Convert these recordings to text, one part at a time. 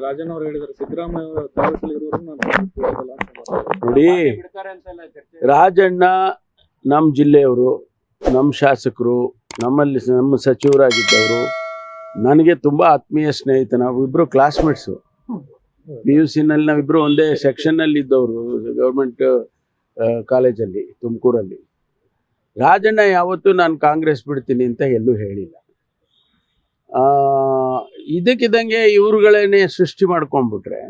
ರಾಜಣ್ಣ ಅವರು ಹೇಳಿದ್ದಾರೆ ಸಿದ್ದರಾಮಯ್ಯ ಅವರು ಕಾಂಗ್ರೆಸ್ ನೋಡಿ, ರಾಜಣ್ಣ ನಮ್ಮ ಜಿಲ್ಲೆಯವರು, ನಮ್ಮ ಶಾಸಕರು, ನಮ್ಮ ಸಚಿವರಾಗಿದ್ದವರು, ನನಗೆ ತುಂಬ ಆತ್ಮೀಯ ಸ್ನೇಹಿತ. ನಾವಿಬ್ಬರು ಕ್ಲಾಸ್ಮೇಟ್ಸು. PUC ನಲ್ಲಿ ನಾವಿಬ್ಬರು ಒಂದೇ ಸೆಕ್ಷನ್ನಲ್ಲಿ ಇದ್ದವರು, ಗೌರ್ಮೆಂಟ್ ಕಾಲೇಜಲ್ಲಿ ತುಮಕೂರಲ್ಲಿ. ರಾಜಣ್ಣ ಯಾವತ್ತೂ ನಾನು ಕಾಂಗ್ರೆಸ್ ಬಿಡ್ತೀನಿ ಅಂತ ಎಲ್ಲೂ ಹೇಳಿಲ್ಲ. ಇದಕ್ಕಿದ್ದಂಗೆ ಇವ್ರುಗಳೇನೆ ಸೃಷ್ಟಿ ಮಾಡ್ಕೊಂಡ್ಬಿಟ್ರೆ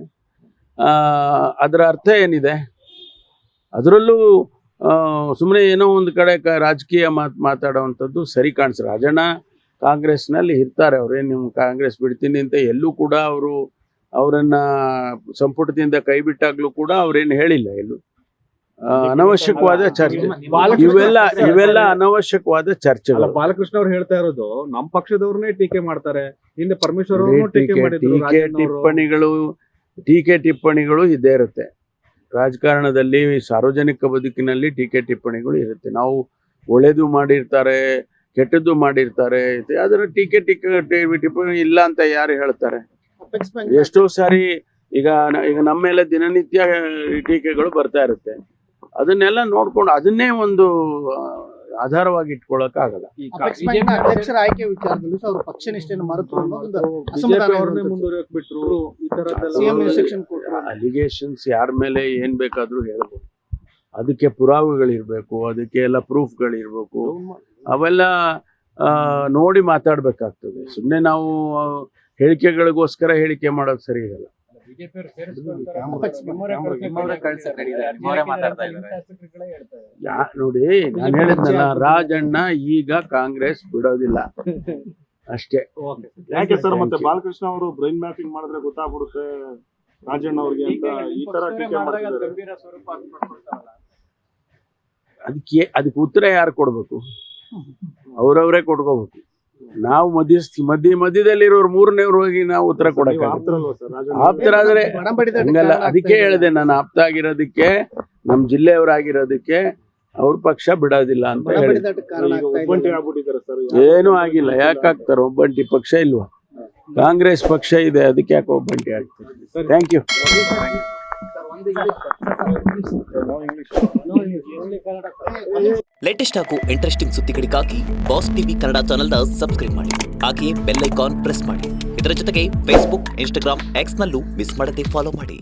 ಅದರ ಅರ್ಥ ಏನಿದೆ? ಅದರಲ್ಲೂ ಸುಮ್ಮನೆ ಏನೋ ಒಂದು ಕಡೆ ರಾಜಕೀಯ ಮಾತಾಡೋವಂಥದ್ದು ಸರಿ ಕಾಣಿಸ್ತಾರೆ. ರಾಜಣ್ಣ ಕಾಂಗ್ರೆಸ್ನಲ್ಲಿ ಇರ್ತಾರೆ. ಅವ್ರೇನು ನೀವು ಕಾಂಗ್ರೆಸ್ ಬಿಡ್ತೀನಿ ಅಂತ ಎಲ್ಲೂ ಕೂಡ ಅವರನ್ನು ಸಂಪುಟದಿಂದ ಕೈ ಬಿಟ್ಟಾಗ್ಲೂ ಕೂಡ ಅವ್ರೇನು ಹೇಳಿಲ್ಲ. ಎಲ್ಲೂ ಅನವಶ್ಯಕವಾದ ಚರ್ಚೆ, ಇವೆಲ್ಲ ಅನವಶ್ಯಕವಾದ ಚರ್ಚೆಗಳು. ಬಾಲಕೃಷ್ಣ ಅವ್ರು ಹೇಳ್ತಾ ಇರೋದು ನಮ್ಮ ಪಕ್ಷದವ್ರನ್ನೇ ಟೀಕೆ ಮಾಡ್ತಾರೆ. ಹಿಂದೆ ಪರಮೇಶ್ವರ್ ಟೀಕೆ ಟಿಪ್ಪಣಿಗಳು ಇದ್ದೇ ಇರುತ್ತೆ. ರಾಜಕಾರಣದಲ್ಲಿ, ಸಾರ್ವಜನಿಕ ಬದುಕಿನಲ್ಲಿ ಟೀಕೆ ಟಿಪ್ಪಣಿಗಳು ಇರುತ್ತೆ. ನಾವು ಒಳ್ಳೇದು ಮಾಡಿರ್ತಾರೆ, ಕೆಟ್ಟದ್ದು ಮಾಡಿರ್ತಾರೆ. ಅದರ ಟೀಕೆ ಟಿಪ್ಪಣಿ ಇಲ್ಲ ಅಂತ ಯಾರು ಹೇಳ್ತಾರೆ? ಎಷ್ಟೋ ಸಾರಿ ಈಗ ನಮ್ಮ ಮೇಲೆ ದಿನನಿತ್ಯ ಟೀಕೆಗಳು ಬರ್ತಾ ಇರುತ್ತೆ. ಅದನ್ನೆಲ್ಲ ನೋಡ್ಕೊಂಡು ಅದನ್ನೇ ಒಂದು ಆಧಾರವಾಗಿ ಇಟ್ಕೊಳಕ್ ಆಗಲ್ಲ. ಅಧ್ಯಕ್ಷರ ಆಯ್ಕೆ ವಿಚಾರದಲ್ಲಿ ಅವರು ಪಕ್ಷ ನಿಷ್ಠೆಯನ್ನು ಮರೆತು ಅಲಿಗೇಷನ್ಸ್ ಯಾರ ಮೇಲೆ ಏನ್ ಬೇಕಾದ್ರೂ ಹೇಳ್ಬೋದು. ಅದಕ್ಕೆ ಪುರಾವೆಗಳಿರ್ಬೇಕು, ಅದಕ್ಕೆ ಎಲ್ಲ ಪ್ರೂಫ್ಗಳಿರ್ಬೇಕು. ಅವೆಲ್ಲ ನೋಡಿ ಮಾತಾಡ್ಬೇಕಾಗ್ತದೆ. ಸುಮ್ಮನೆ ನಾವು ಹೇಳಿಕೆಗಳಿಗೋಸ್ಕರ ಹೇಳಿಕೆ ಮಾಡೋದು ಸರಿ ಇರಲ್ಲ. ನೋಡಿ, ನಾನು ಹೇಳಿದ್ನಲ್ಲ, ರಾಜಣ್ಣ ಈಗ ಕಾಂಗ್ರೆಸ್ ಬಿಡೋದಿಲ್ಲ ಅಷ್ಟೇ. ಯಾಕೆ ಸರ್ ಮತ್ತೆ ಬಾಲಕೃಷ್ಣ ಅವರು ಬ್ರೈನ್ ಮ್ಯಾಪಿಂಗ್ ಮಾಡಿದ್ರೆ ಗೊತ್ತಾಗ್ಬಿಡುತ್ತೆ ರಾಜಣ್ಣ ಅವ್ರಿಗೆ ಅಂತ ಈ ತರ ಅದಕ್ಕೆ ಉತ್ತರ ಯಾರು ಕೊಡ್ಬೇಕು? ಅವ್ರವರೇ ಕೊಡ್ಕೋಬೇಕು. ನಾವು ಮಧ್ಯದಲ್ಲಿರೋರು ಮೂರನೇವ್ರು ಹೋಗಿ ನಾವು ಉತ್ತರ ಕೊಡಕ್ಕೆ ಆಪ್ತರಾದ್ರೆ ಹಂಗಲ್ಲ. ಅದಕ್ಕೆ ಹೇಳಿದೆ ನಾನು, ಆಪ್ತ ಆಗಿರೋದಕ್ಕೆ, ನಮ್ಮ ಜಿಲ್ಲೆಯವರಾಗಿರೋದಕ್ಕೆ ಅವ್ರ ಪಕ್ಷ ಬಿಡೋದಿಲ್ಲ ಅಂತ ಹೇಳಿ. ಏನೂ ಆಗಿಲ್ಲ. ಯಾಕಾಗ್ತಾರೆ? ಒಬ್ಬಂಟಿ ಪಕ್ಷ ಇಲ್ವಾ? ಕಾಂಗ್ರೆಸ್ ಪಕ್ಷ ಇದೆ, ಅದಕ್ಕೆ ಯಾಕೆ ಒಬ್ಬಂಟಿ ಆಗ್ತದೆ? Thank you. ಲೇಟೆಸ್ಟ್ ಹಾಗೂ ಇಂಟ್ರೆಸ್ಟಿಂಗ್ ಸುದ್ದಿಗಳಿಗಾಗಿ ಬಾಸ್ ಟಿವಿ ಕನ್ನಡ ಚಾನೆಲ್ನ ಸಬ್ಸ್ಕ್ರೈಬ್ ಮಾಡಿ. ಹಾಗೆಯೇ ಬೆಲ್ ಐಕಾನ್ ಪ್ರೆಸ್ ಮಾಡಿ. ಇದರ ಜೊತೆಗೆ ಫೇಸ್ಬುಕ್, ಇನ್ಸ್ಟಾಗ್ರಾಮ್, ಎಕ್ಸ್ ನಲ್ಲೂ ಮಿಸ್ ಮಾಡದೆ ಫಾಲೋ ಮಾಡಿ.